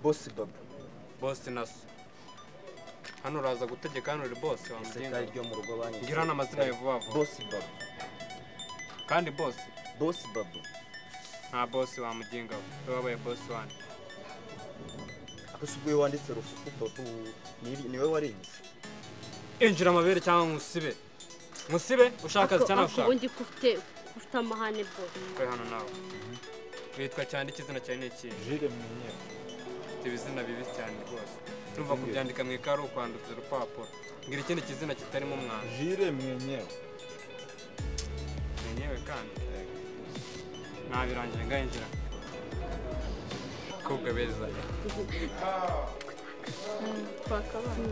boss baba boss naso hano uraza gutegeka hano uri boss wamugenga ryo mu rugo banye ngira n'amazina yavuva boss baba kandi boss baba nta boss wamugenga wabaye boss wani akasubuye wanditse rufufu baba niwe warinze injira amabere cyangwa musibe ushaka akazi cyane ushaka ubundi ufite amahane boss kwe hano nawe witwa cyane ikizina cyawe ni iki Jire mwenye ibizina bibi cyane rwose turumva kubyandika mu ikaru kwandutse urupapuro ngira ikindi kizina kitarimo umwana Jire mwenyewe kandi nabirangira ngayinjira kobwa beza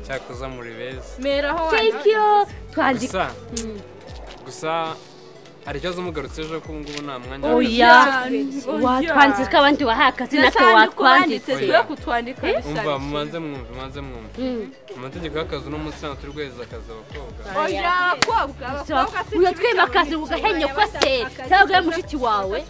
cyakoza muri beza meraho thank you twandika gusa hari ikibazo mugarutse ejo ko ngubu nta mwanya oya watwandika abandi wahakazi natwe watwanditse twe kutwandika umva mumanze mwumve amategeko y'akazi no munsi turi guheza akazi abakobwa oya abakobwa uyo twimakazi ugahenye ko se cyangwa mushiki wawe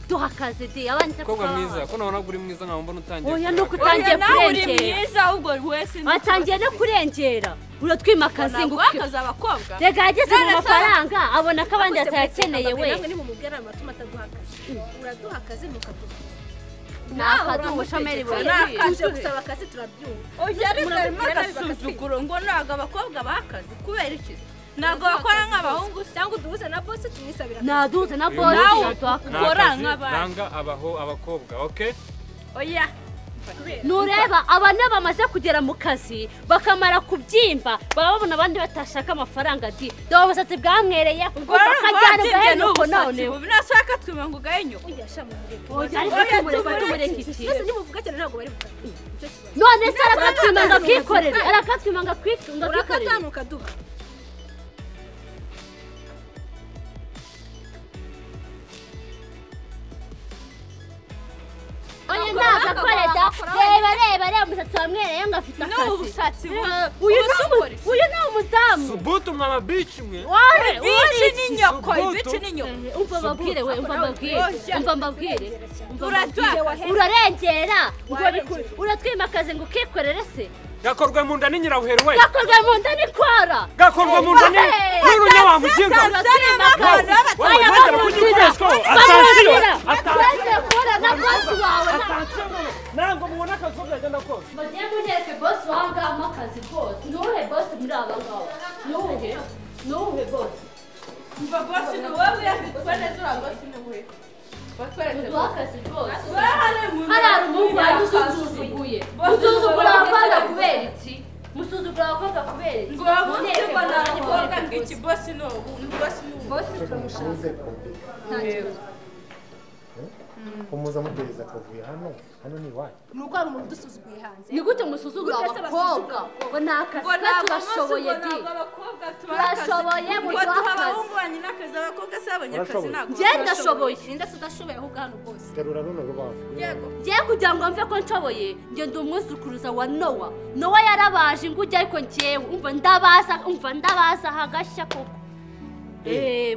duha akazi de abandi kobwa mwiza ko nabona uri mwiza nkaho mbona utangiye oya no kutangiye kurengera mwiza ahubwo wese watangiye no kurengera uratwimakazi ngo akazi abakobwa rega yageze mu mafaranga abona ko abandi atayakeneye we namwe ni mu mubwira amatuma ataguha akazi uraduha akazi mukaduha nakaduha umushomeri we nakanje gusaba akazi turabyumva oya ariko agasuzuguro ngo ntago abakobwa bakazi kubera iki ntago bakora nk'abahungu cyangwa uduhuze na boss tumwisabira naduze na boss ukora nk'abandi nanga abakobwa okay oya nureba abana bamaze kugera mu kazi bakamara kubyimba baba babona abandi batashaka amafaranga di dabaza ati bwamwereye bakajyana gaheno ko none binashaka twima ngo gahenyo uyasha mu ariko tumureke iki bose nimuvuga cyane ntago bari bukata none se arakatwimanga kwikorera arakatwimanga kwitunga urakatanuka duha oya ndagakoreda reba umusatsi wamwereye ngo afite akazi n'ubusatsi uyu ni umuzamu subutu mama bici mwe bici ni nyoko bici ni nyoko umva mbabwire urarengera uratwimakaze ngo ukikorere se gakorwe mu nda ni nyirabuheri we gakorwe mu nda ni kwara gakorwe mu nda ni n'urunya wamuginga ntabwo mubona akazi ko byagenda kose bagiye munyereke bosi wawe ngamo akazi rwose nuhe bosi muri aba ngaba nuhe bosi umva bosi ni wowe uyafite neza ura bosi ni wowe uduha akazi rwose hari umuhungu yadusuzuguye musuzugura abakobwa kubera iki musuzugura abakobwa kubera iki ngo bamuze ko nabakobwa ngo iki bosi ni ubu boss turamushaka umuza mugereza akavuye hano ni wayi nuko ari umuntu dusuzuguye hanze ni gute musuzugura abakobwa ngo nakazi turashoboye di turashoboye mu abahungu banyina akazi abakobwa se abanyakazi ntabwo njye ndashoboye ninde udashoboye ahubwo hano boss terura runo rubavu yego njye kugira ngo mve ko nshoboye njye ndi umwuzukuruza wa nowa yarabaje ingujya ariko njyewe umva ndabaza hagashya koko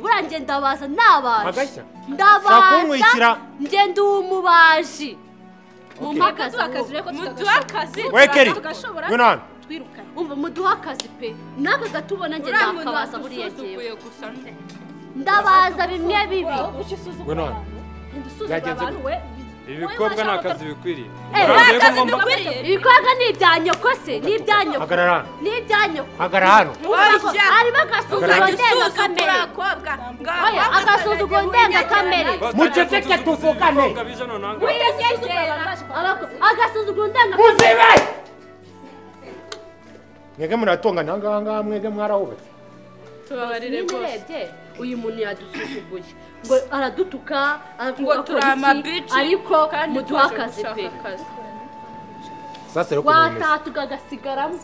burangiye ndabaza nabaje agashya ndabaza njye ndi umubaji mu mpakazi muduha akazi wekeri tugashobora winana twirukana umva muduha akazi pe naka gatubona njye ndakabaza buriya njyewe gusa ndabaza bimwe bibi winana ndusuzugura abantu we ibikobwa ni akazi bikwiriye ibikorwa ni ibya nyoko se ni ibya nyoko hagarara ni ibya nyoko hagara hano harimo agasuzuguro ndengakamere oya agasuzuguro ndengakamere muceceke tuvugane agasuzuguro ndengakamere muzibe mwege muratongana ahangaha mwege mwarahubatse tubabarire rwose uyu muntu yadusuzuguye ngo aradutuka ngo turi amabici ariko muduha akazi pe sasa rero kumwemeza watatuka agasigaramo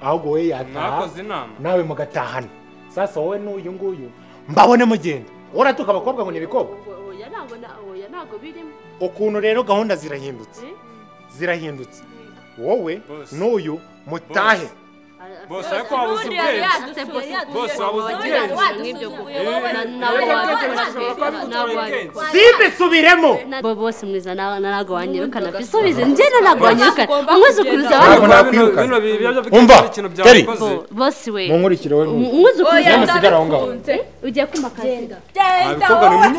ahubwo we yataha mwakoze inama nawe mugatahana sasa wowe n'uyu nguyu mbabone mugenda uratuka abakobwa ngo ni ibikobwa oya ntabwo birimo ukuntu rero gahunda zirahindutse wowe n'uyu mutahe bose ariko wabuze ubwenge bose wabuze ubwenge simbe subiremo bose mwiza ntabwo wanyirukana bisubize njyewe ntabwo wanyirukana umwuzukuruza ntabwo nakwirukana umva Terry bose we munkurikire we umwuzukuruza musigara aho ngaho ugiye kumakaza abikobwa ni munini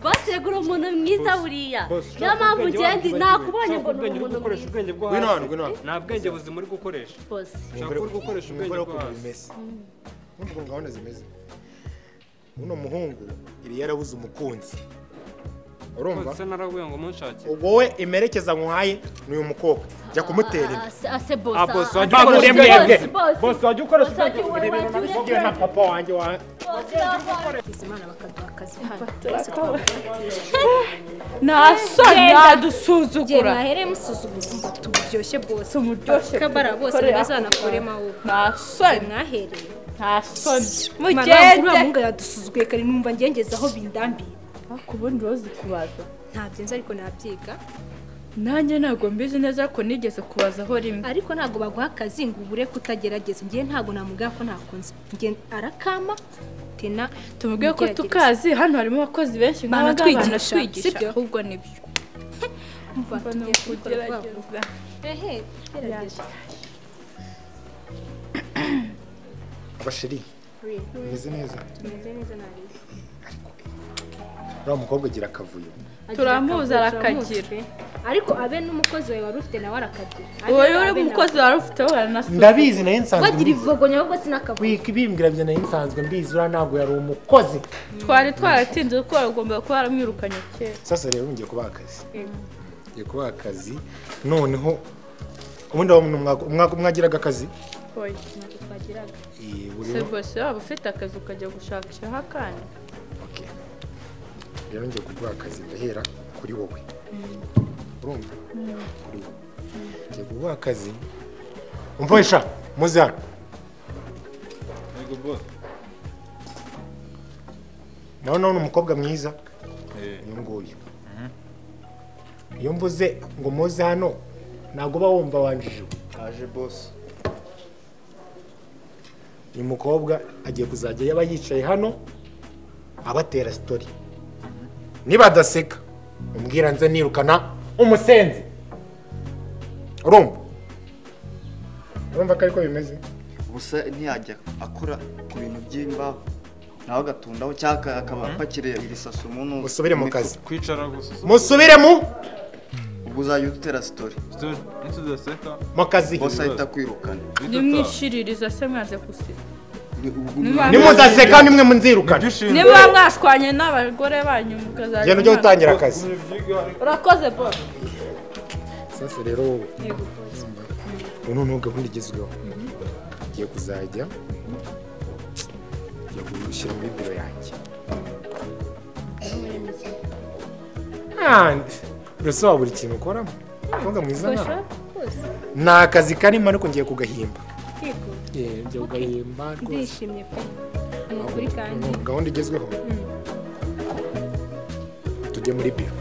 bose yegura umuntu mwiza buriya niyo mpamvu ugenda nakubonye ngo ni umuntu gukoresha ubwenge bwo ngwino hasi hano ngwino hano nta bwenge buzima uri gukoresha bose ushaka uri gukoresha ubwenge bwo hasi numva ukuntu gahunda zimeze uno muhungu iri yarabuze umukunzi urumva bose naraguye ngo munshake ubwo we imerekeza nkuhaye ni uyu mukobwa jya kumutera inda ase bose bose wajya ukoresha mwebwe bose bose wajya ukoresha ubwenge ibi bintu nabisigiwe na papa wanjye Bizimana bakaduha akazi hano nasoni yadusuzugura mwahere musuzugura ngo turyoshye bose umuryoshye kabara bose bazanakurema wowe nasoni mwahereye nasoni mugende munga yadusuzuguye kare numva ngengeze aho bindambiye akubundi rozi kubaza ntabyo nzi ariko nabyiga nanjye ntabwo mbizi neza ko nigeze kubazaho rimwe ariko ntabwo baguha akazi ngo ubure kutagerageza ngiye ntabwo namubwira ko ntakunze ngiye arakama tena tumubwiye ko tukazi hano harimo abakozi benshi banatwigisha ahubwo nibyo mva ni ukugerageza ehe gerageza abashiri meze neza tumeze neza nabi uriya mukobwa agira akavuyo turamuzi arakagira ariko abe n'umukozi wawe wari ufite nawe arakagira wowe uri umukozi wari ufite waranasuye ndabizi nayo nsanzwe bagira ivogonya ahubwo sinakavuga wikibimbwira byo nayo nsanzwe mbizi uriya ntabwo yari umukozi twari twaratinze kuko bagomba kuba baramwirukanye kera sasa rero ngiye kubaha akazi ngiye kubaha akazi noneho ubundi mwagiraga akazi oya twagiraga se bose waba ufite akazi ukajya gushakishaho akandi rero ngiye kuguha akazi ndahera kuri wowe urumva kuri wowe ngiye kuguha akazi umvesha muze hano nawe ni umukobwa mwiza uyu nguyu iyo mvuze ngo muze hano ntabwo uba wumva wanjijiwe aje boss uyu mukobwa agiye kuzajya yaba yicaye hano abatera sitori niba adaseka umbwira nze nirukana umusenzi urumva ko ariko bimeze gusa ntiyajya akora ku bintu by'imbaho nawe agatundaho cyangwa akaba apakiriye ibisasu umuntu musubire mu kazi kwicara gusa musubire mu ubwo uzajya udutera sitori mu kazi bose ahita kwirukana nimwishiririza se mwaze gusiba nimudaseka nimwe munzirukana niba mwashwanye n'abagore banyu mukazajya genda ujya gutangira akazi urakoze boss sasa rero wowe ubu ni gahunda igezweho ugiye kuzajya gushyira muri biro yanjye uretse waba buri kintu ukoramo umukobwa mwiza nawe ni akazi karimo ariko ngiye kugahimba ngiye kugahimba rwose ndishimye pe ni ukuri kandi gahunda igezweho tujye muri biro